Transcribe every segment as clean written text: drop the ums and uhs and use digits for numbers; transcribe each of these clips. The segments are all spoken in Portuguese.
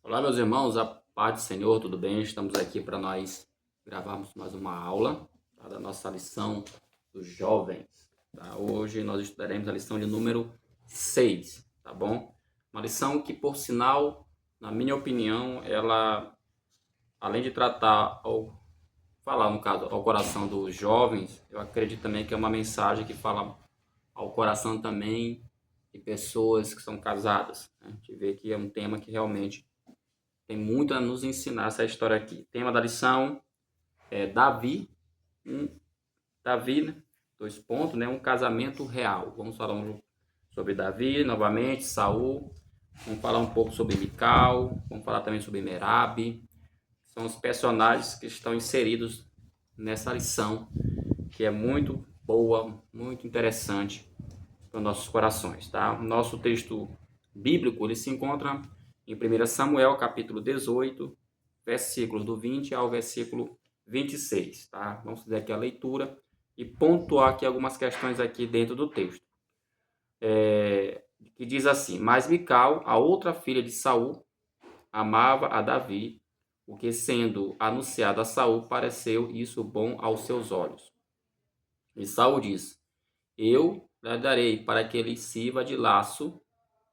Olá, meus irmãos, a paz do Senhor, tudo bem? Estamos aqui para nós gravarmos mais uma aula, tá, da nossa lição dos jovens. Tá? Hoje nós estudaremos a lição de número 6, tá bom? Uma lição que, por sinal, na minha opinião, ela, além de falar, no caso, ao coração dos jovens, eu acredito também que é uma mensagem que fala ao coração também de pessoas que são casadas, né? A gente vê que é um tema que realmente tem muito a nos ensinar essa história aqui. O tema da lição é Davi, Davi, né? Dois pontos, né? Um casamento real. Vamos falar sobre Davi novamente, Saul. Vamos falar um pouco sobre Mical. Vamos falar também sobre Merabe. São os personagens que estão inseridos nessa lição, que é muito boa, muito interessante para os nossos corações, tá? O nosso texto bíblico ele se encontra em 1 Samuel, capítulo 18, versículos do 20 ao versículo 26, tá? Vamos fazer aqui a leitura e pontuar aqui algumas questões aqui dentro do texto. Que diz assim: Mas Mical, a outra filha de Saul, amava a Davi, o que sendo anunciado a Saul, pareceu isso bom aos seus olhos. E Saul disse: Eu lhe darei para que ele sirva de laço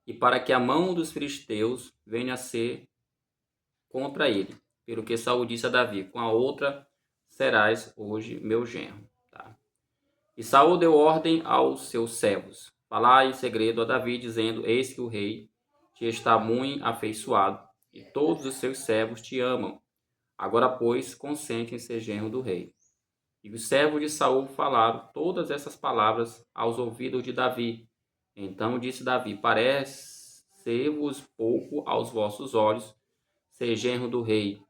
e para que a mão dos filisteus venha a ser contra ele. Pelo que Saul disse a Davi: Com a outra serás hoje meu genro. Tá? E Saul deu ordem aos seus servos: Falai em segredo a Davi, dizendo: Eis que o rei te está muito afeiçoado, e todos os seus servos te amam. Agora, pois, consente em ser genro do rei. E os servos de Saul falaram todas essas palavras aos ouvidos de Davi. Então disse Davi: Parece-vos pouco aos vossos olhos ser genro do rei,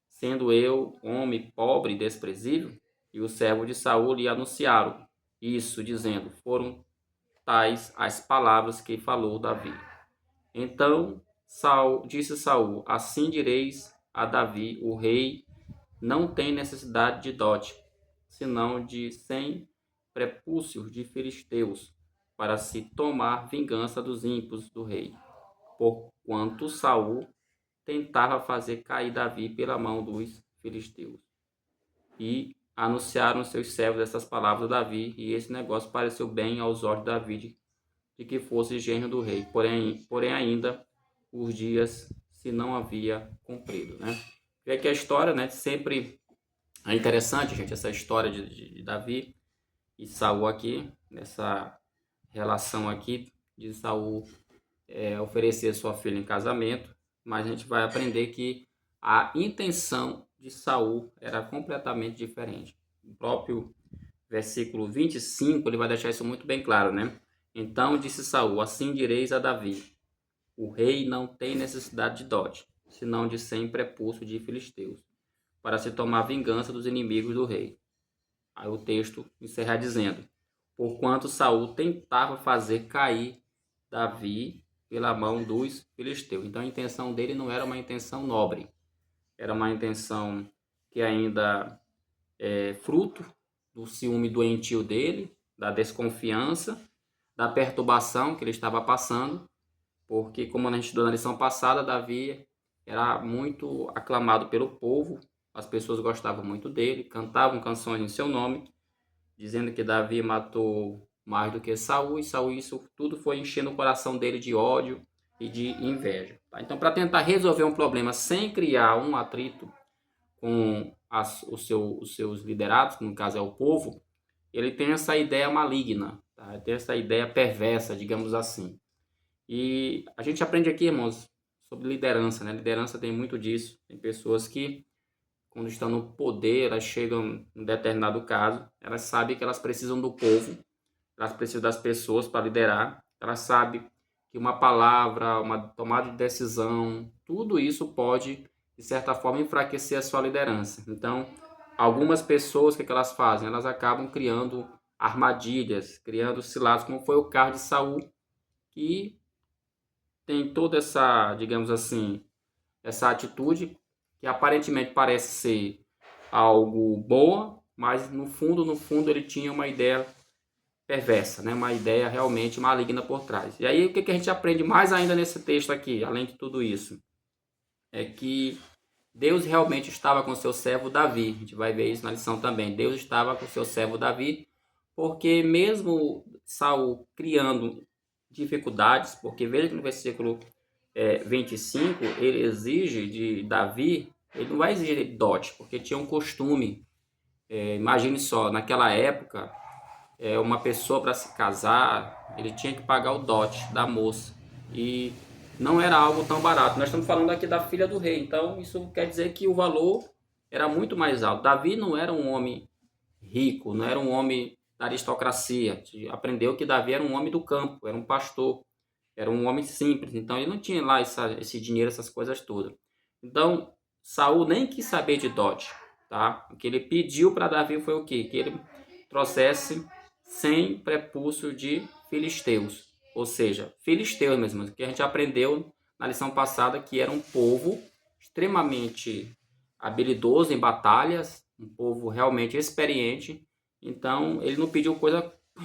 sendo eu homem pobre e desprezível? E os servos de Saul lhe anunciaram isso, dizendo: Foram tais as palavras que falou Davi. Então disse Saul: Assim direis a Davi: O rei não tem necessidade de dote, senão de 100 prepúcios de filisteus, para se tomar vingança dos ímpios do rei, porquanto Saul tentava fazer cair Davi pela mão dos filisteus. E anunciaram seus servos essas palavras a Davi, e esse negócio pareceu bem aos olhos de Davi, de que fosse genro do rei. Porém ainda os dias se não havia cumprido, né? Vê que a história, né, sempre é interessante, gente, essa história de Davi e Saul aqui, nessa relação aqui de Saul oferecer sua filha em casamento, mas a gente vai aprender que a intenção de Saul era completamente diferente. O próprio versículo 25, ele vai deixar isso muito bem claro, né? Então disse Saul: Assim direis a Davi: O rei não tem necessidade de dote, senão de 100 prepúcios de filisteus, para se tomar vingança dos inimigos do rei. Aí o texto encerra dizendo: Porquanto Saul tentava fazer cair Davi pela mão dos filisteus. Então a intenção dele não era uma intenção nobre, era uma intenção que ainda é fruto do ciúme doentio dele, da desconfiança, da perturbação que ele estava passando, porque, como a gente estudou na lição passada, Davi era muito aclamado pelo povo, as pessoas gostavam muito dele, cantavam canções em seu nome, dizendo que Davi matou mais do que Saul, e Saul, isso tudo foi enchendo o coração dele de ódio e de inveja. Tá? Então, para tentar resolver um problema sem criar um atrito com os seus liderados, que no caso é o povo, ele tem essa ideia maligna, tá? Ele tem essa ideia perversa, digamos assim. E a gente aprende aqui, irmãos, sobre liderança, né? Liderança tem muito disso. Tem pessoas que, quando estão no poder, elas chegam em determinado caso, elas sabem que elas precisam do povo, elas precisam das pessoas para liderar, elas sabem que uma palavra, uma tomada de decisão, tudo isso pode, de certa forma, enfraquecer a sua liderança. Então, algumas pessoas, o que elas fazem? Elas acabam criando armadilhas, criando ciladas, como foi o caso de Saul, que tem toda essa, digamos assim, essa atitude que aparentemente parece ser algo boa, mas no fundo ele tinha uma ideia perversa, né? Uma ideia realmente maligna por trás. E aí o que a gente aprende mais ainda nesse texto aqui, além de tudo isso? é que Deus realmente estava com seu servo Davi. A gente vai ver isso na lição também. Deus estava com seu servo Davi, porque mesmo Saul criando dificuldades, porque veja que no versículo 25, ele exige de Davi, ele não vai exigir de dote, porque tinha um costume. Imagine só, naquela época, uma pessoa para se casar, ele tinha que pagar o dote da moça. E não era algo tão barato. Nós estamos falando aqui da filha do rei, então isso quer dizer que o valor era muito mais alto. Davi não era um homem rico, não era um homem da aristocracia. A gente aprendeu que Davi era um homem do campo, era um pastor, era um homem simples. Então ele não tinha lá esse dinheiro, essas coisas todas. Então Saul nem quis saber de dote, tá? O que ele pediu para Davi foi o quê? Que ele trouxesse 100 prepúcios de filisteus, ou seja, filisteus mesmo, que a gente aprendeu na lição passada que era um povo extremamente habilidoso em batalhas, um povo realmente experiente. Então ele não pediu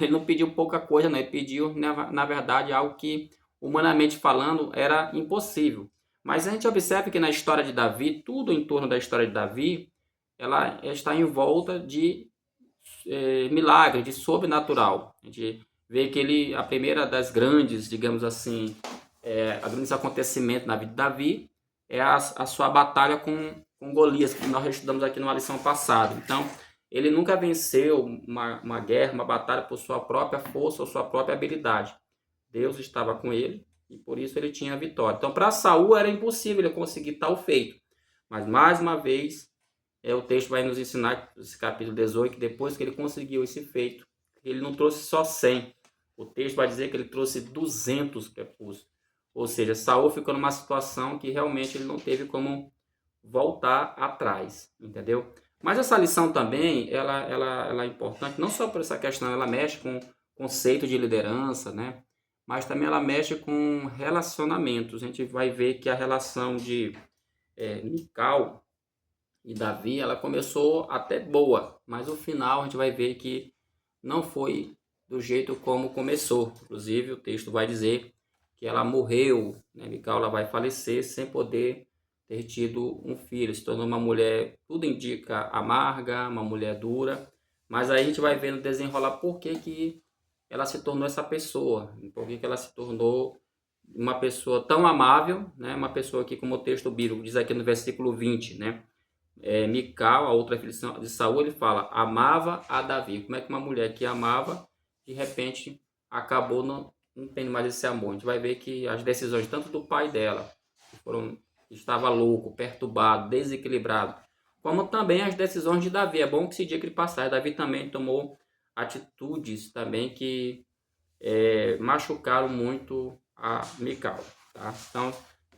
ele não pediu pouca coisa, né? Ele pediu na verdade algo que humanamente falando era impossível. Mas a gente observa que na história de Davi, tudo em torno da história de Davi, ela está em volta de milagre, de sobrenatural. A gente vê que ele, a primeira das grandes, digamos assim, a grandes acontecimentos na vida de Davi é a sua batalha com Golias, que nós estudamos aqui numa lição passada. Então, ele nunca venceu uma guerra, uma batalha por sua própria força ou sua própria habilidade. Deus estava com ele e por isso ele tinha a vitória. Então, para Saul era impossível ele conseguir tal feito. Mas, mais uma vez, o texto vai nos ensinar, esse capítulo 18, que depois que ele conseguiu esse feito, ele não trouxe só 100. O texto vai dizer que ele trouxe 200 prepúcios. Ou seja, Saul ficou numa situação que realmente ele não teve como voltar atrás, entendeu? Mas essa lição também, ela é importante, não só por essa questão, ela mexe com o conceito de liderança, né? Mas também ela mexe com relacionamentos. A gente vai ver que a relação de Mical e Davi, ela começou até boa, mas o final a gente vai ver que não foi do jeito como começou. Inclusive, o texto vai dizer que ela morreu, né? Mical, ela vai falecer sem poder ter tido um filho. Se tornou uma mulher, tudo indica, amarga, uma mulher dura. Mas aí a gente vai vendo desenrolar por que ela se tornou essa pessoa, por que ela se tornou uma pessoa tão amável, né? Uma pessoa que, como o texto bíblico diz aqui no versículo 20, né? Mical, a outra filha de Saul, ele fala, amava a Davi. Como é que uma mulher que amava, de repente, acabou não tendo mais esse amor? A gente vai ver que as decisões, tanto do pai dela, que estava louco, perturbado, desequilibrado, como também as decisões de Davi. É bom que esse dia que ele passasse, Davi também tomou atitudes também que machucaram muito a Mical. Tá? Então,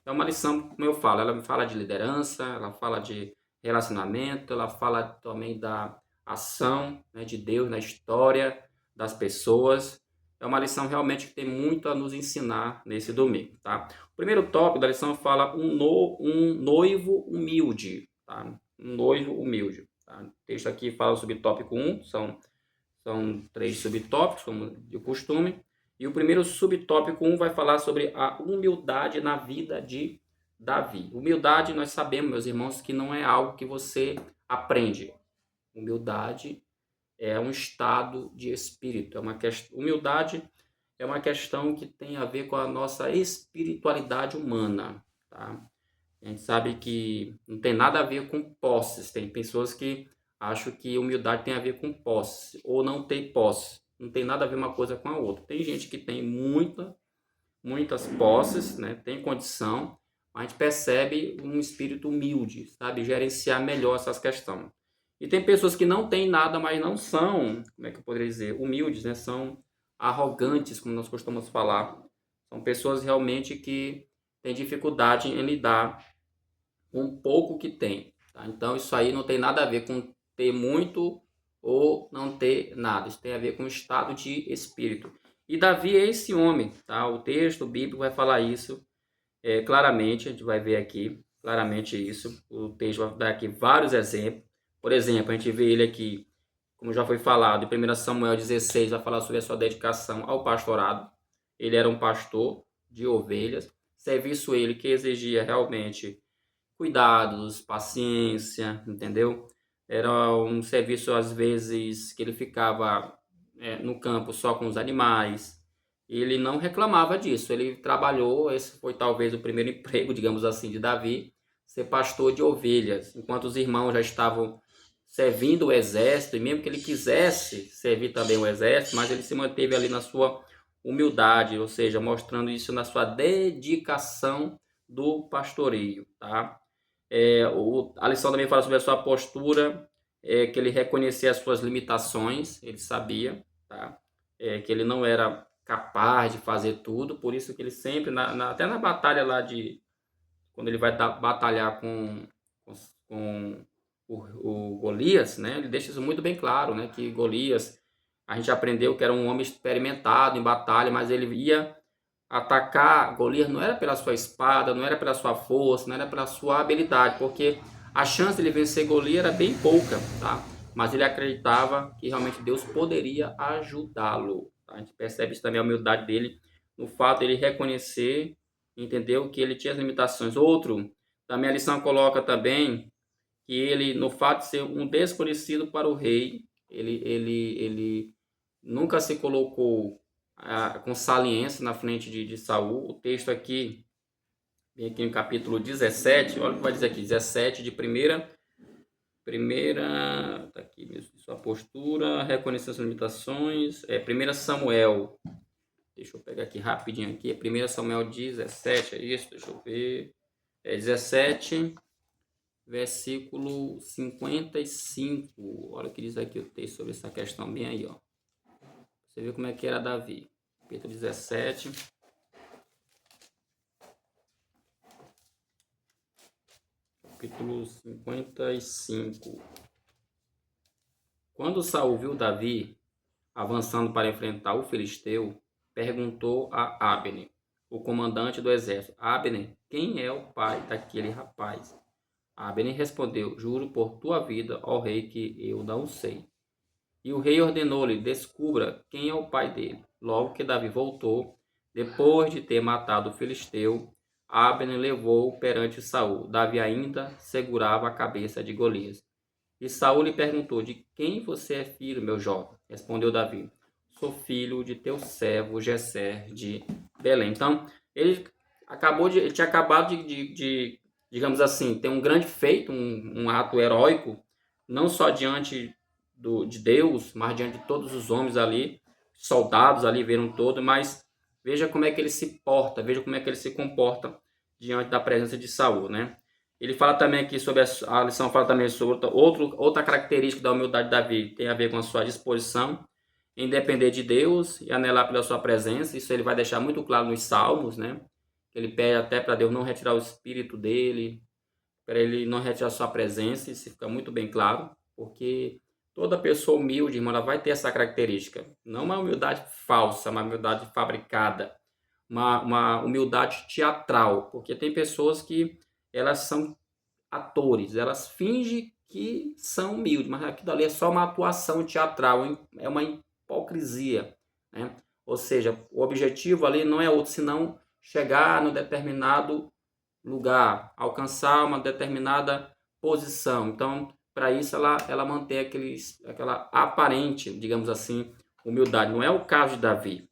é uma lição, como eu falo, ela fala de liderança, ela fala de relacionamento, ela fala também da ação, né, de Deus na história das pessoas. É uma lição realmente que tem muito a nos ensinar nesse domingo, tá? O primeiro tópico da lição fala um noivo humilde, tá? Um noivo humilde. Tá? O texto aqui fala o subtópico 1, são 3 subtópicos, como de costume. E o primeiro subtópico 1 vai falar sobre a humildade na vida de Davi. Humildade, nós sabemos, meus irmãos, que não é algo que você aprende. Humildade é um estado de espírito. Humildade é uma questão que tem a ver com a nossa espiritualidade humana. Tá? A gente sabe que não tem nada a ver com posses. Tem pessoas que acham que humildade tem a ver com posse ou não ter posse. Não tem nada a ver uma coisa com a outra. Tem gente que tem muitas posses, né? Tem condição, mas a gente percebe um espírito humilde, sabe? Gerenciar melhor essas questões. E tem pessoas que não têm nada, mas não são, como é que eu poderia dizer, humildes, né? São arrogantes, como nós costumamos falar. São pessoas realmente que têm dificuldade em lidar com o pouco que tem. Tá? Então isso aí não tem nada a ver com ter muito ou não ter nada. Isso tem a ver com o estado de espírito. E Davi é esse homem, tá? O texto bíblico vai falar isso claramente, a gente vai ver aqui claramente isso. O texto vai dar aqui vários exemplos. Por exemplo, a gente vê ele aqui, como já foi falado, em 1 Samuel 16, vai falar sobre a sua dedicação ao pastorado. Ele era um pastor de ovelhas, serviço ele que exigia realmente cuidados, paciência, entendeu? Era um serviço, às vezes, que ele ficava no campo só com os animais. E ele não reclamava disso. Ele trabalhou, esse foi talvez o primeiro emprego, digamos assim, de Davi, ser pastor de ovelhas, enquanto os irmãos já estavam servindo o exército, e mesmo que ele quisesse servir também o exército, mas ele se manteve ali na sua humildade, ou seja, mostrando isso na sua dedicação do pastoreio, tá? A lição também fala sobre a sua postura, que ele reconhecia as suas limitações, ele sabia, tá? Que ele não era capaz de fazer tudo, por isso que ele sempre, até na batalha lá quando ele vai batalhar com o Golias, né? Ele deixa isso muito bem claro, né? Que Golias, a gente aprendeu que era um homem experimentado em batalha, mas ele ia atacar Golias não era pela sua espada, não era pela sua força, não era pela sua habilidade, porque a chance de ele vencer Golias era bem pouca, tá? Mas ele acreditava que realmente Deus poderia ajudá-lo. Tá? A gente percebe isso também, a humildade dele, no fato de ele reconhecer, entendeu, que ele tinha as limitações. Outro, também a lição coloca também que ele, no fato de ser um desconhecido para o rei, ele nunca se colocou com saliência na frente de Saul. O texto aqui, vem aqui no capítulo 17, olha o que vai dizer aqui, 17 de tá aqui mesmo, sua postura, reconhecer as limitações, 1 Samuel, deixa eu pegar aqui rapidinho aqui, 1 Samuel 17, é isso, deixa eu ver, 17, versículo 55, olha o que diz aqui o texto sobre essa questão bem aí, ó. Você vê como é que era Davi. Capítulo 17. Capítulo 55. Quando Saul viu Davi avançando para enfrentar o filisteu, perguntou a Abner, o comandante do exército: Abner, quem é o pai daquele rapaz? Abner respondeu: Juro por tua vida, ó rei, que eu não sei. E o rei ordenou-lhe: descubra quem é o pai dele. Logo que Davi voltou, depois de ter matado o filisteu, Abner levou-o perante Saul. Davi ainda segurava a cabeça de Golias. E Saul lhe perguntou: de quem você é filho, meu jovem? Respondeu Davi: sou filho de teu servo Jessé de Belém. Então, ele tinha acabado digamos assim, ter um grande feito, um ato heróico, não só diante de Deus, mas diante de todos os homens ali, soldados ali viram todo, mas veja como é que ele se porta, veja como é que ele se comporta diante da presença de Saul, né? Ele fala também aqui sobre a lição fala também sobre outra característica da humildade de Davi, tem a ver com a sua disposição em depender de Deus e anelar pela sua presença. Isso ele vai deixar muito claro nos Salmos, né? Ele pede até para Deus não retirar o espírito dele, para ele não retirar a sua presença, isso fica muito bem claro, porque toda pessoa humilde, irmã, ela vai ter essa característica. Não uma humildade falsa, uma humildade fabricada, uma humildade teatral, porque tem pessoas que elas são atores, elas fingem que são humildes, mas aquilo ali é só uma atuação teatral, é uma hipocrisia, né? Ou seja, o objetivo ali não é outro senão chegar no determinado lugar, alcançar uma determinada posição. Então, para isso ela mantém aquela aparente, digamos assim, humildade. Não é o caso de Davi.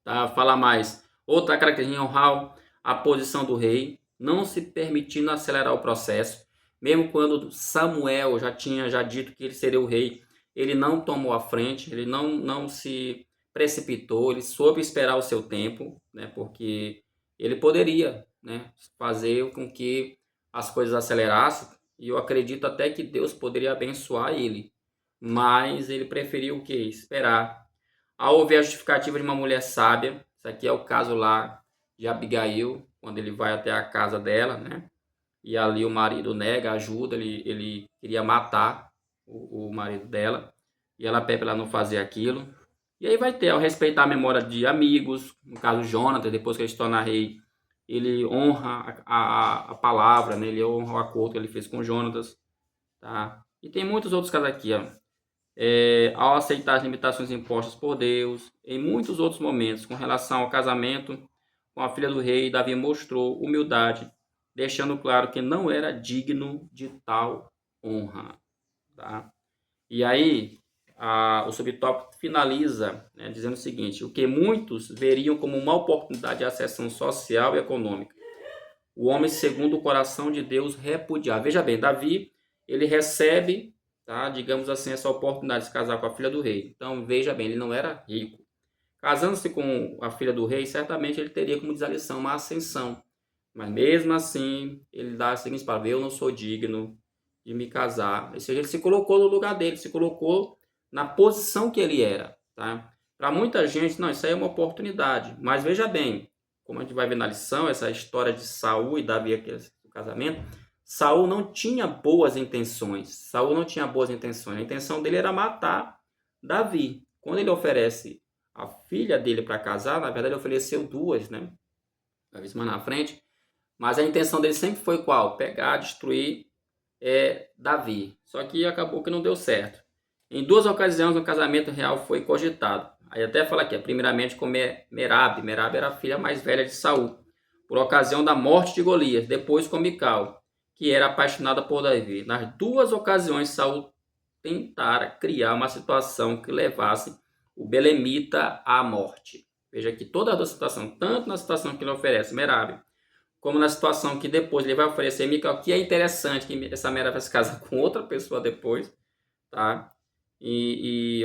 Tá? Fala mais. Outra característica, honrar a posição do rei, não se permitindo acelerar o processo. Mesmo quando Samuel já tinha dito que ele seria o rei, ele não tomou a frente, ele não se precipitou, ele soube esperar o seu tempo, né? Porque ele poderia, né, fazer com que as coisas acelerassem, e eu acredito até que Deus poderia abençoar ele, mas ele preferiu o quê? Esperar. Ao ouvir a justificativa de uma mulher sábia, isso aqui é o caso lá de Abigail, quando ele vai até a casa dela, né? E ali o marido nega ajuda, ele queria matar o marido dela, e ela pede para ela não fazer aquilo. E aí vai ter, ao respeitar a memória de amigos, no caso Jonatas, depois que ele se torna rei, ele honra a palavra, né? Ele honra o acordo que ele fez com Jonatas, tá? E tem muitos outros casos aqui, ó. Ao aceitar as limitações impostas por Deus, em muitos outros momentos, com relação ao casamento com a filha do rei, Davi mostrou humildade deixando claro que não era digno de tal honra. Tá? E aí, o subtópico finaliza, né, dizendo o seguinte: o que muitos veriam como uma oportunidade de ascensão social e econômica, o homem segundo o coração de Deus repudiar. Veja bem, Davi, ele recebe, tá, digamos assim, essa oportunidade de se casar com a filha do rei. Então, veja bem, ele não era rico. Casando-se com a filha do rei, certamente ele teria, como diz a lição, uma ascensão. Mas mesmo assim, ele dá a seguinte palavra: eu não sou digno de me casar. Ou seja, ele se colocou no lugar dele, se colocou na posição que ele era. Tá? Para muita gente, não, isso aí é uma oportunidade. Mas veja bem, como a gente vai ver na lição, essa história de Saul e Davi aqui do casamento, Saul não tinha boas intenções. Saul não tinha boas intenções. A intenção dele era matar Davi. Quando ele oferece a filha dele para casar, na verdade ele ofereceu duas, né? Vai ver mais na frente. Mas a intenção dele sempre foi qual? Pegar, destruir Davi. Só que acabou que não deu certo. Em duas ocasiões o casamento real foi cogitado. Aí até fala aqui, primeiramente com Merab. Merab era a filha mais velha de Saul, por ocasião da morte de Golias. Depois com Mical, que era apaixonada por Davi. Nas duas ocasiões Saul tentara criar uma situação que levasse o belemita à morte. Veja que toda a situação, tanto na situação que ele oferece Merab, como na situação que depois ele vai oferecer Mical, que é interessante que essa Merab vai se casar com outra pessoa depois, tá?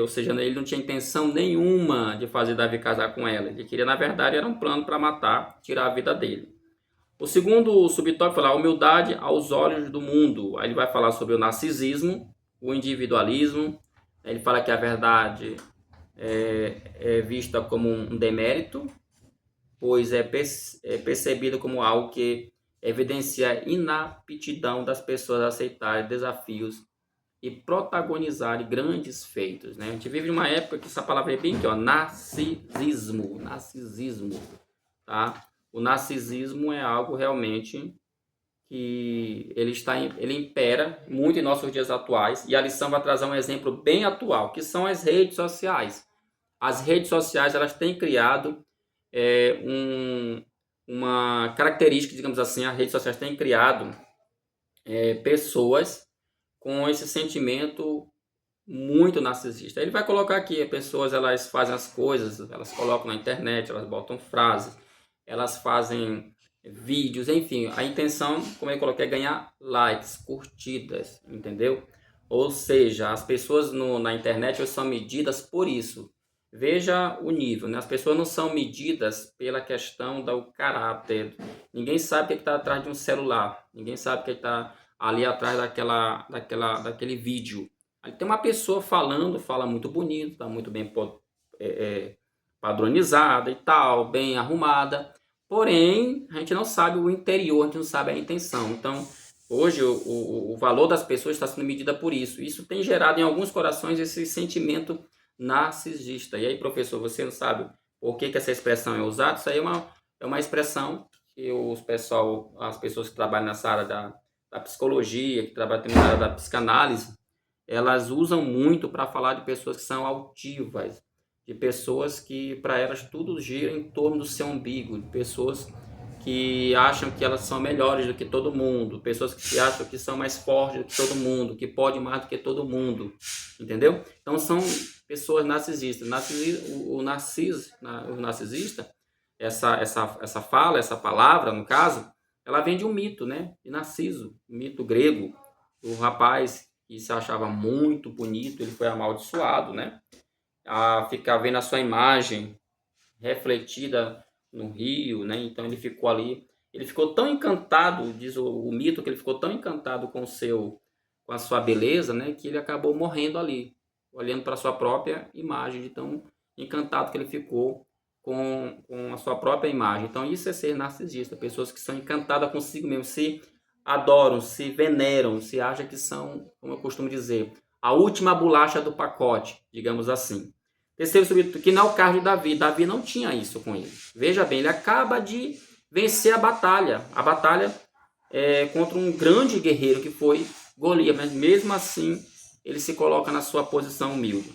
Ou seja, ele não tinha intenção nenhuma de fazer Davi casar com ela. Ele queria, na verdade, era um plano para matar, tirar a vida dele. O segundo subtópico fala a humildade aos olhos do mundo. Aí ele vai falar sobre o narcisismo, o individualismo. Ele fala que a verdade é vista como um demérito, pois é percebido como algo que evidencia a inaptidão das pessoas a aceitarem desafios e protagonizarem grandes feitos. Né? A gente vive numa época que essa palavra é bem aqui, ó, narcisismo. Tá? O narcisismo é algo realmente que ele impera muito em nossos dias atuais, e a lição vai trazer um exemplo bem atual, que são as redes sociais. As redes sociais, elas têm criado uma característica, digamos assim, as redes sociais têm criado pessoas com esse sentimento muito narcisista. Ele vai colocar aqui, pessoas, elas fazem as coisas, elas colocam na internet, elas botam frases, elas fazem vídeos, enfim, a intenção, como eu coloquei, é ganhar likes, curtidas, entendeu? Ou seja, as pessoas na internet são medidas por isso. Veja o nível, né? As pessoas não são medidas pela questão do caráter. Ninguém sabe o que está atrás de um celular. Ninguém sabe o que está ali atrás daquele vídeo. Aí tem uma pessoa falando, fala muito bonito, está muito bem padronizada e tal, bem arrumada. Porém, a gente não sabe o interior, a gente não sabe a intenção. Então, hoje, o valor das pessoas está sendo medido por isso. Isso tem gerado em alguns corações esse sentimento narcisista. E aí, professor, você não sabe por que essa expressão é usada? Isso aí é uma expressão que as pessoas que trabalham nessa área da psicologia, que trabalham também na área da psicanálise, elas usam muito para falar de pessoas que são altivas, de pessoas que para elas tudo gira em torno do seu umbigo, de pessoas que acham que elas são melhores do que todo mundo, pessoas que acham que são mais fortes do que todo mundo, que podem mais do que todo mundo, entendeu? Então são pessoas narcisistas. O narcisista, essa fala, essa palavra, no caso, ela vem de um mito, né? De Narciso, um mito grego, o rapaz que se achava muito bonito, ele foi amaldiçoado, né? A ficar vendo a sua imagem refletida no rio, né? Então ele ficou ali, ele ficou tão encantado, diz o mito, que ele ficou tão encantado com a sua beleza, né? Que ele acabou morrendo ali, olhando para a sua própria imagem, de tão encantado que ele ficou com a sua própria imagem. Então isso é ser narcisista, pessoas que são encantadas consigo mesmo, se adoram, se veneram, se acham que são, como eu costumo dizer, a última bolacha do pacote, digamos assim. Terceiro subtítulo, que não é o caso de Davi. Davi não tinha isso com ele. Veja bem, ele acaba de vencer a batalha. A batalha contra um grande guerreiro que foi Golias. Mas mesmo assim, ele se coloca na sua posição humilde.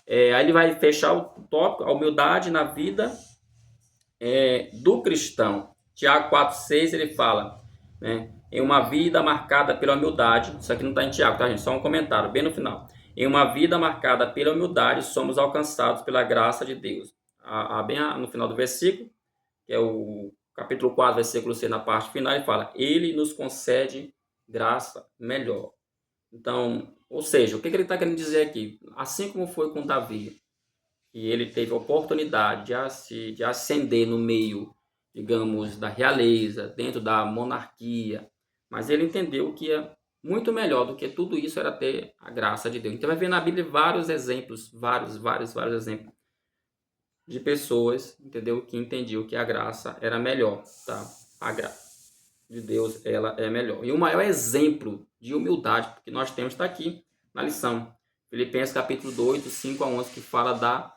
Aí ele vai fechar o tópico, a humildade na vida do cristão. Tiago 4,6, ele fala: né? Em uma vida marcada pela humildade, isso aqui não está em Tiago, tá, gente? Só um comentário, bem no final. Em uma vida marcada pela humildade, somos alcançados pela graça de Deus. No final do versículo, que é o capítulo 4, versículo 6, na parte final, ele fala: Ele nos concede graça melhor. Então, ou seja, o que ele está querendo dizer aqui? Assim como foi com Davi, que ele teve a oportunidade de ascender no meio, digamos, da realeza, dentro da monarquia, mas ele entendeu que é muito melhor do que tudo isso era ter a graça de Deus. Então vai ver na Bíblia vários exemplos, vários exemplos de pessoas, entendeu, que entendiam que a graça era melhor, tá? A graça de Deus, ela é melhor. E o maior exemplo de humildade que nós temos está aqui na lição. Filipenses capítulo 2, do 5 a 11, que fala da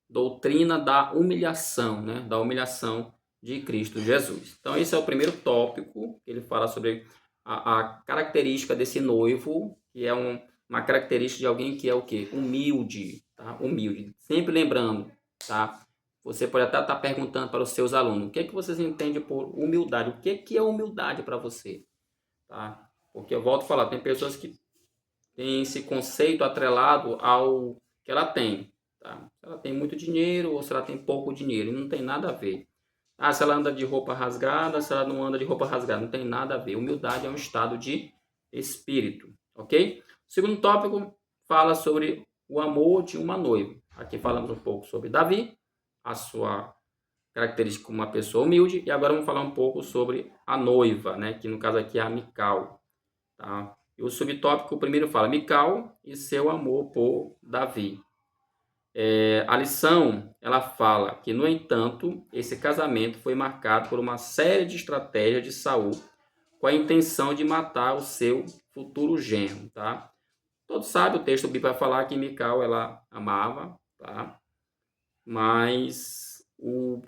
doutrina da humilhação, né? Da humilhação de Cristo Jesus. Então esse é o primeiro tópico, que ele fala sobre a característica desse noivo, que é uma característica de alguém que é o quê? Humilde, tá? Humilde. Sempre lembrando, tá? Você pode até estar perguntando para os seus alunos, o que é que vocês entendem por humildade? O que é humildade para você? Tá? Porque eu volto a falar, tem pessoas que têm esse conceito atrelado ao que ela tem. Tá? Se ela tem muito dinheiro ou se ela tem pouco dinheiro, não tem nada a ver. Ah, se ela anda de roupa rasgada, se ela não anda de roupa rasgada, não tem nada a ver. Humildade é um estado de espírito, ok? O segundo tópico fala sobre o amor de uma noiva. Aqui falamos um pouco sobre Davi, a sua característica como uma pessoa humilde, e agora vamos falar um pouco sobre a noiva, né? Que no caso aqui é a Mical, tá? E o subtópico primeiro fala Mical e seu amor por Davi. A lição, ela fala que, no entanto, esse casamento foi marcado por uma série de estratégias de Saul com a intenção de matar o seu futuro genro, tá? Todos sabem, o texto bíblico vai falar que Mical, ela amava, tá? Mas o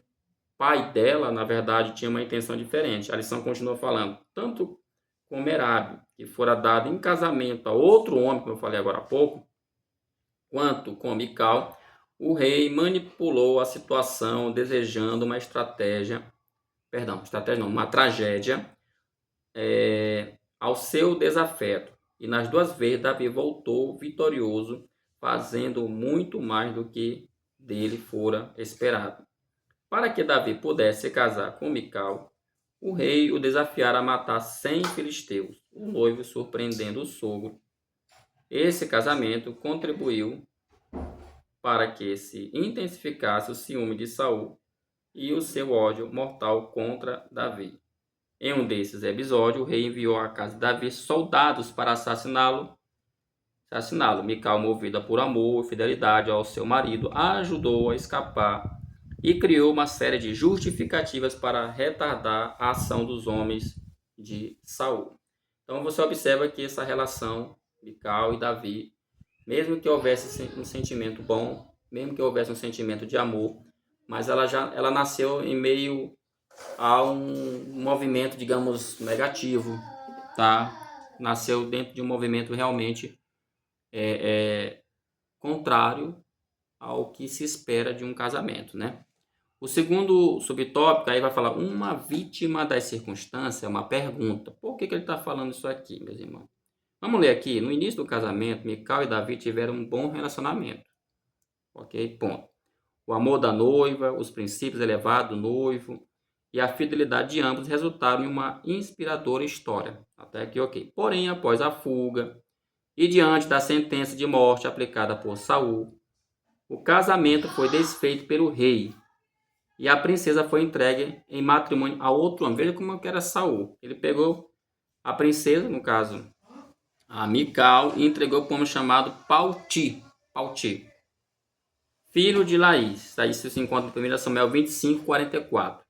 pai dela, na verdade, tinha uma intenção diferente. A lição continua falando, tanto com Merabe, que fora dado em casamento a outro homem, como eu falei agora há pouco, quanto com Mical, o rei manipulou a situação desejando uma uma tragédia ao seu desafeto. E nas duas vezes Davi voltou vitorioso, fazendo muito mais do que dele fora esperado. Para que Davi pudesse se casar com Mical, o rei o desafiara a matar 100 filisteus, o noivo surpreendendo o sogro. Esse casamento contribuiu para que se intensificasse o ciúme de Saul e o seu ódio mortal contra Davi. Em um desses episódios, o rei enviou à casa de Davi soldados para assassiná-lo. Mical, movida por amor e fidelidade ao seu marido, ajudou a escapar e criou uma série de justificativas para retardar a ação dos homens de Saul. Então você observa que essa relação Mical e Davi, mesmo que houvesse um sentimento bom, mesmo que houvesse um sentimento de amor, mas ela nasceu em meio a um movimento, digamos, negativo, tá? Nasceu dentro de um movimento realmente contrário ao que se espera de um casamento, né? O segundo subtópico aí vai falar uma vítima das circunstâncias, é uma pergunta. Por que ele está falando isso aqui, meus irmãos? Vamos ler aqui. No início do casamento, Mical e Davi tiveram um bom relacionamento. Ok? Ponto. O amor da noiva, os princípios elevados do noivo e a fidelidade de ambos resultaram em uma inspiradora história. Até aqui, ok. Porém, após a fuga e diante da sentença de morte aplicada por Saul, o casamento foi desfeito pelo rei e a princesa foi entregue em matrimônio a outro homem. Veja como que era Saul. Ele pegou a princesa, no caso, a Mical, e entregou para um homem chamado Pauti, filho de Laís. Isso se encontra em 1 Samuel 25, 44.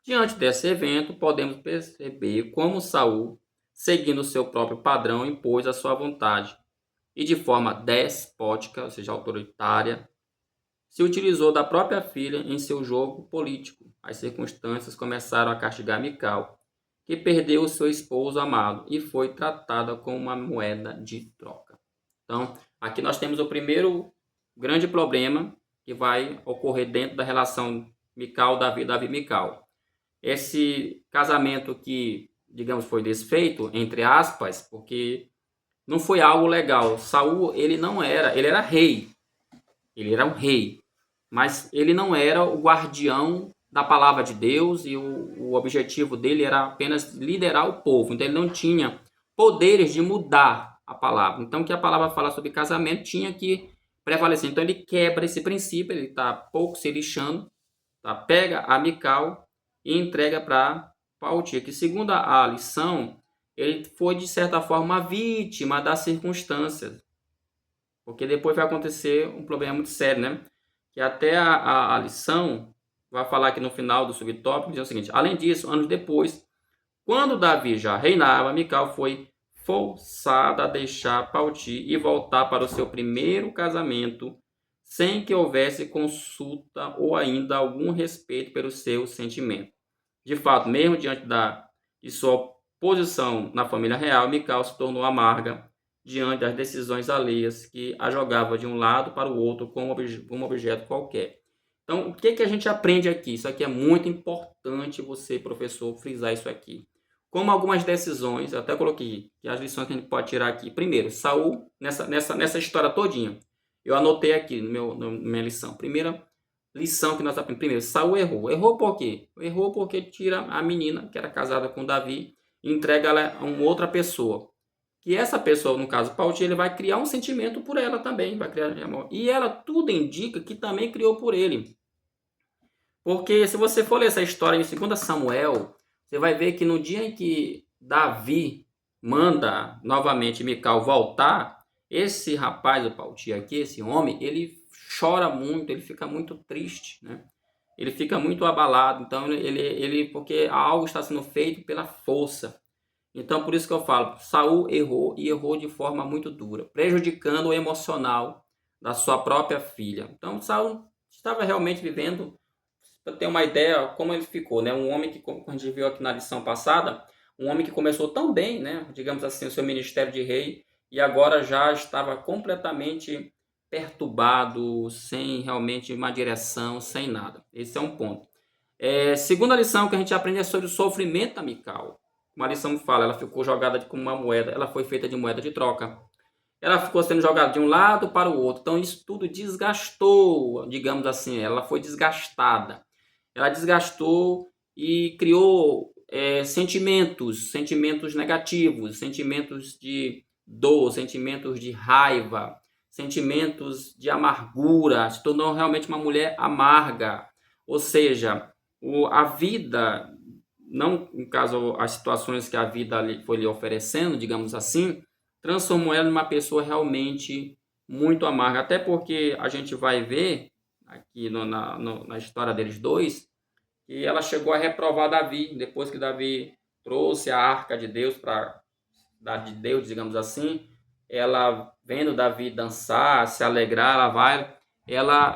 Diante desse evento, podemos perceber como Saul, seguindo o seu próprio padrão, impôs a sua vontade e de forma despótica, ou seja, autoritária, se utilizou da própria filha em seu jogo político. As circunstâncias começaram a castigar Mical, que perdeu o seu esposo amado e foi tratada como uma moeda de troca. Então, aqui nós temos o primeiro grande problema que vai ocorrer dentro da relação Mical-Davi, Davi-Mical. Esse casamento que digamos, foi desfeito, entre aspas, porque não foi algo legal. Saul, ele era rei, ele era um rei, mas ele não era o guardião da palavra de Deus e o objetivo dele era apenas liderar o povo. Então ele não tinha poderes de mudar a palavra. Então o que a palavra fala sobre casamento tinha que prevalecer. Então ele quebra esse princípio, ele está pouco se lixando, tá? Pega a Mical e entrega para Paltia, que segundo a lição, ele foi de certa forma vítima das circunstâncias. Porque depois vai acontecer um problema muito sério, né? Que até a lição vai falar aqui no final do subtópico, diz o seguinte: além disso, anos depois, quando Davi já reinava, Mical foi forçada a deixar Palti e voltar para o seu primeiro casamento, sem que houvesse consulta ou ainda algum respeito pelo seu sentimento. De fato, mesmo diante de sua posição na família real, Mical se tornou amarga diante das decisões alheias que a jogava de um lado para o outro como um objeto qualquer. Então, o que a gente aprende aqui? Isso aqui é muito importante você, professor, frisar isso aqui. Como algumas decisões, eu até coloquei que as lições que a gente pode tirar aqui. Primeiro, Saul, nessa história todinha, eu anotei aqui na minha lição. Primeira lição que nós aprendemos. Primeiro, Saul errou. Errou por quê? Errou porque tira a menina, que era casada com Davi, e entrega ela a uma outra pessoa. Que essa pessoa, no caso, Pauti, ele vai criar um sentimento por ela também, vai criar amor. E ela tudo indica que também criou por ele. Porque se você for ler essa história em 2 Samuel, você vai ver que no dia em que Davi manda novamente Mical voltar, esse rapaz, o Pauti aqui, esse homem, ele chora muito, ele fica muito triste, né? Ele fica muito abalado, então porque algo está sendo feito pela força. Então, por isso que eu falo, Saul errou e errou de forma muito dura, prejudicando o emocional da sua própria filha. Então, Saul estava realmente vivendo, para ter uma ideia como ele ficou, né? Um homem que, como a gente viu aqui na lição passada, um homem que começou tão bem, né? Digamos assim, o seu ministério de rei, e agora já estava completamente perturbado, sem realmente uma direção, sem nada. Esse é um ponto. Segunda lição que a gente aprende é sobre o sofrimento da Mical. Uma lição fala, ela ficou jogada como uma moeda, ela foi feita de moeda de troca. Ela ficou sendo jogada de um lado para o outro. Então isso tudo desgastou, digamos assim, ela foi desgastada. Ela desgastou e criou sentimentos negativos, sentimentos de dor, sentimentos de raiva, sentimentos de amargura. Se tornou realmente uma mulher amarga. Ou seja, a vida, não no caso as situações que a vida foi lhe oferecendo, digamos assim, transformou ela numa pessoa realmente muito amarga. Até porque a gente vai ver aqui na história deles dois, que ela chegou a reprovar Davi, depois que Davi trouxe a arca de Deus de Deus, digamos assim, ela vendo Davi dançar, se alegrar,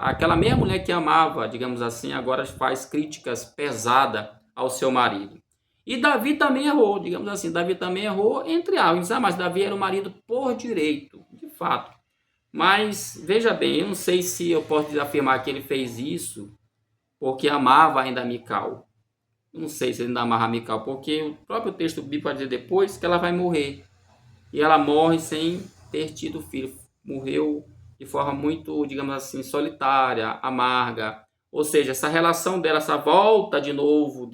aquela mesma mulher que amava, digamos assim, agora faz críticas pesadas ao seu marido. E Davi também errou, digamos assim, Davi também errou entre aspas, mas Davi era o marido por direito, de fato. Mas, veja bem, eu não sei se eu posso afirmar que ele fez isso porque amava ainda Mical. Eu não sei se ele ainda amava Mical, porque o próprio texto bíblico vai dizer depois que ela vai morrer. E ela morre sem ter tido filho. Morreu de forma muito, digamos assim, solitária, amarga. Ou seja, essa relação dela, essa volta de novo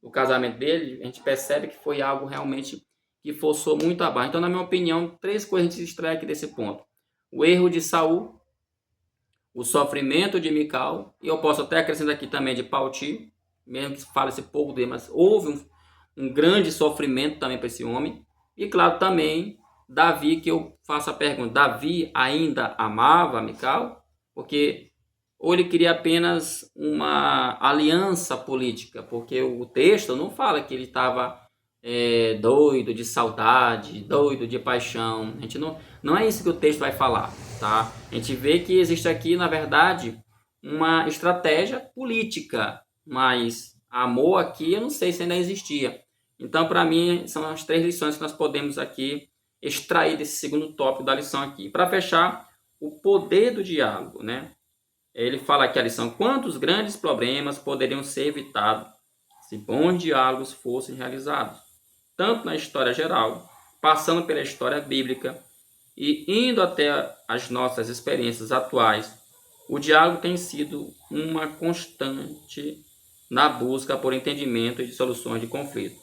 do casamento dele, a gente percebe que foi algo realmente que forçou muito a barra. Então, na minha opinião, 3 coisas a gente extrai aqui desse ponto. O erro de Saul, o sofrimento de Mical, e eu posso até acrescentar aqui também de Palti, mesmo que fale esse pouco dele, mas houve um grande sofrimento também para esse homem. E claro, também Davi, que eu faço a pergunta, Davi ainda amava Mical? Porque ou ele queria apenas uma aliança política, porque o texto não fala que ele estava doido de saudade, doido de paixão. A gente não é isso que o texto vai falar, tá? A gente vê que existe aqui, na verdade, uma estratégia política, mas amor aqui eu não sei se ainda existia. Então, para mim, são as 3 lições que nós podemos aqui extrair desse segundo tópico da lição aqui. Para fechar, o poder do diálogo, né? Ele fala aqui a lição: quantos grandes problemas poderiam ser evitados se bons diálogos fossem realizados, tanto na história geral, passando pela história bíblica e indo até as nossas experiências atuais. O diálogo tem sido uma constante na busca por entendimento e de soluções de conflito.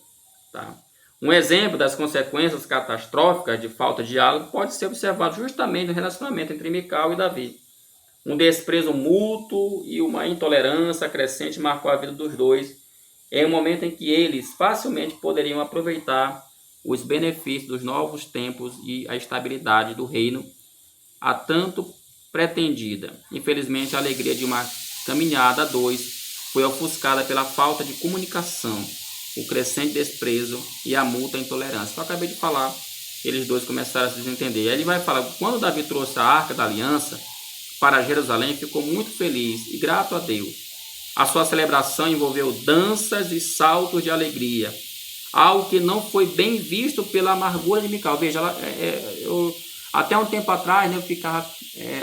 Tá? Um exemplo das consequências catastróficas de falta de diálogo pode ser observado justamente no relacionamento entre Mical e Davi. Um desprezo mútuo e uma intolerância crescente marcou a vida dos dois, em um momento em que eles facilmente poderiam aproveitar os benefícios dos novos tempos e a estabilidade do reino a tanto pretendida. Infelizmente, a alegria de uma caminhada a dois foi ofuscada pela falta de comunicação, o crescente desprezo e a mútua intolerância. Eu acabei de falar, eles dois começaram a se desentender. Aí ele vai falar, quando Davi trouxe a Arca da Aliança para Jerusalém, ficou muito feliz e grato a Deus. A sua celebração envolveu danças e saltos de alegria, algo que não foi bem visto pela amargura de Mical. Veja, até um tempo atrás, né, eu ficava,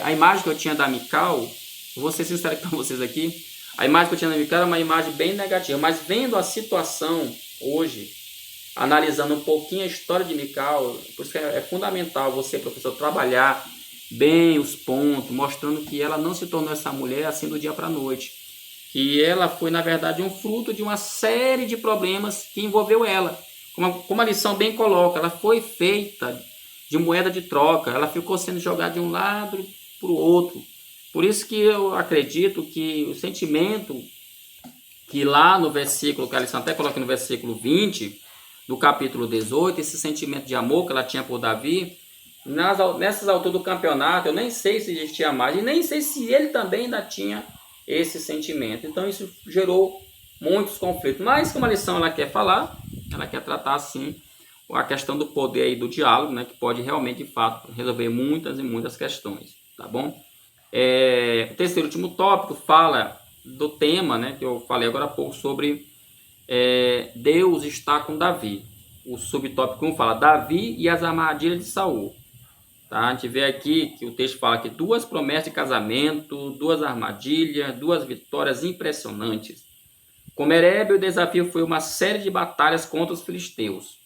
a imagem que eu tinha da Mical, vou ser sincero com vocês aqui, a imagem que eu tinha da Mical era uma imagem bem negativa, mas vendo a situação hoje, analisando um pouquinho a história de Mical, por isso que é fundamental você, professor, trabalhar bem os pontos, mostrando que ela não se tornou essa mulher assim do dia para a noite, que ela foi, na verdade, um fruto de uma série de problemas que envolveu ela. Como a lição bem coloca, ela foi feita de moeda de troca, ela ficou sendo jogada de um lado para o outro. Por isso que eu acredito que o sentimento que lá no versículo, que a lição até coloca no versículo 20, do capítulo 18, esse sentimento de amor que ela tinha por Davi, nessas alturas do campeonato, eu nem sei se existia mais, e nem sei se ele também ainda tinha esse sentimento. Então isso gerou muitos conflitos. Mas como a lição ela quer falar, ela quer tratar assim a questão do poder aí do diálogo, né, que pode realmente, de fato, resolver muitas e muitas questões, tá bom? O terceiro e último tópico fala do tema, né, que eu falei agora há pouco sobre Deus está com Davi. O subtópico 1 fala Davi e as armadilhas de Saul. Tá? A gente vê aqui que o texto fala que 2 promessas de casamento, 2 armadilhas, 2 vitórias impressionantes. Com Merebe, o desafio foi uma série de batalhas contra os filisteus,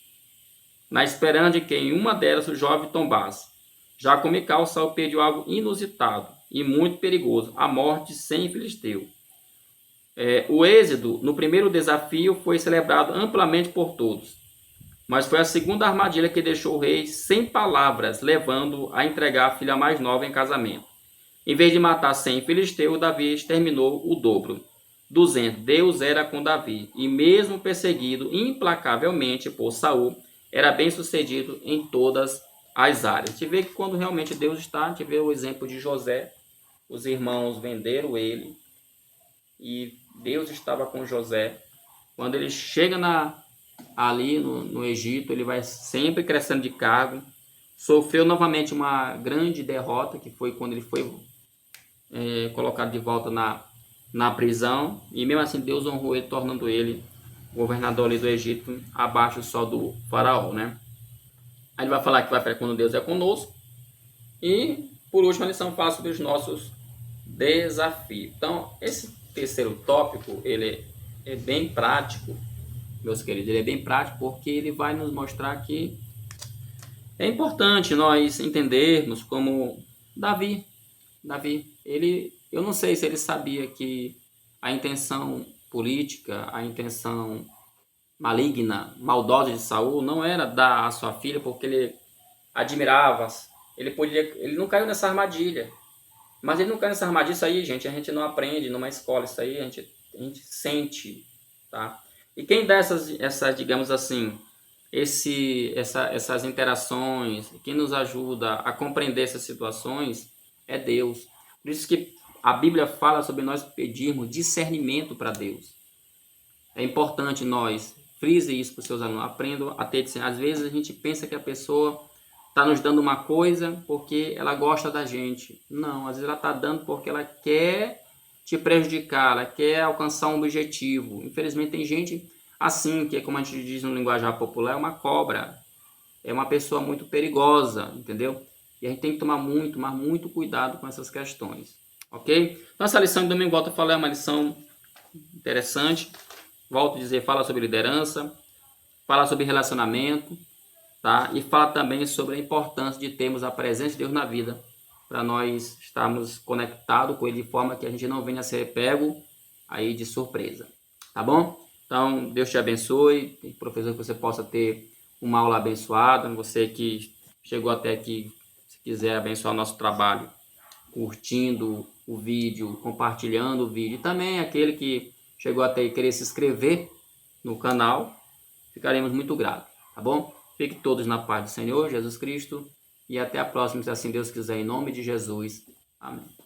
na esperança de que em uma delas o jovem tombasse. Já com Mical, Saul pediu algo inusitado e muito perigoso, a morte sem filisteu. O êxito no primeiro desafio foi celebrado amplamente por todos, mas foi a segunda armadilha que deixou o rei sem palavras, levando-o a entregar a filha mais nova em casamento. Em vez de matar 100 filisteus, Davi exterminou o dobro, 200. Deus era com Davi, e mesmo perseguido implacavelmente por Saul, era bem sucedido em todas as áreas. A gente vê que quando realmente Deus está, a gente vê o exemplo de José, os irmãos venderam ele, e Deus estava com José. Quando ele chega ali no Egito, ele vai sempre crescendo de cargo. Sofreu novamente uma grande derrota, que foi quando ele foi colocado de volta na prisão. E mesmo assim Deus honrou ele, tornando ele governador ali do Egito, abaixo só do faraó, né? Aí ele vai falar que vai quando Deus é conosco. E por último a lição fala sobre os nossos desafios. Então esse terceiro tópico, ele é bem prático, meus queridos, ele é bem prático porque ele vai nos mostrar que é importante nós entendermos como Davi, eu não sei se ele sabia que a intenção política, a intenção maldosa de Saul não era dar a sua filha porque ele admirava, ele não caiu nessa armadilha. Mas ele não cai nessa armadilha, isso aí, gente, a gente não aprende numa escola, isso aí a gente sente, tá? E quem dá essas digamos assim, essas interações, quem nos ajuda a compreender essas situações é Deus. Por isso que a Bíblia fala sobre nós pedirmos discernimento para Deus. É importante nós, frise isso para os seus alunos, aprendam a ter discernimento. Às vezes a gente pensa que a pessoa está nos dando uma coisa porque ela gosta da gente. Não, às vezes ela está dando porque ela quer te prejudicar, ela quer alcançar um objetivo. Infelizmente tem gente assim, que é como a gente diz no linguajar popular, é uma cobra. É uma pessoa muito perigosa, entendeu? E a gente tem que tomar muito, mas muito cuidado com essas questões. Ok? Então essa lição de domingo, volto a falar, é uma lição interessante. volto a dizer, fala sobre liderança, fala sobre relacionamento, tá? E fala também sobre a importância de termos a presença de Deus na vida, para nós estarmos conectados com Ele de forma que a gente não venha a ser pego aí de surpresa, tá bom? Então, Deus te abençoe, professor, que você possa ter uma aula abençoada, você que chegou até aqui, se quiser abençoar o nosso trabalho, curtindo o vídeo, compartilhando o vídeo, e também aquele que chegou até aí querer se inscrever no canal, ficaremos muito gratos, tá bom? Fiquem todos na paz do Senhor Jesus Cristo e até a próxima, se assim Deus quiser, em nome de Jesus. Amém.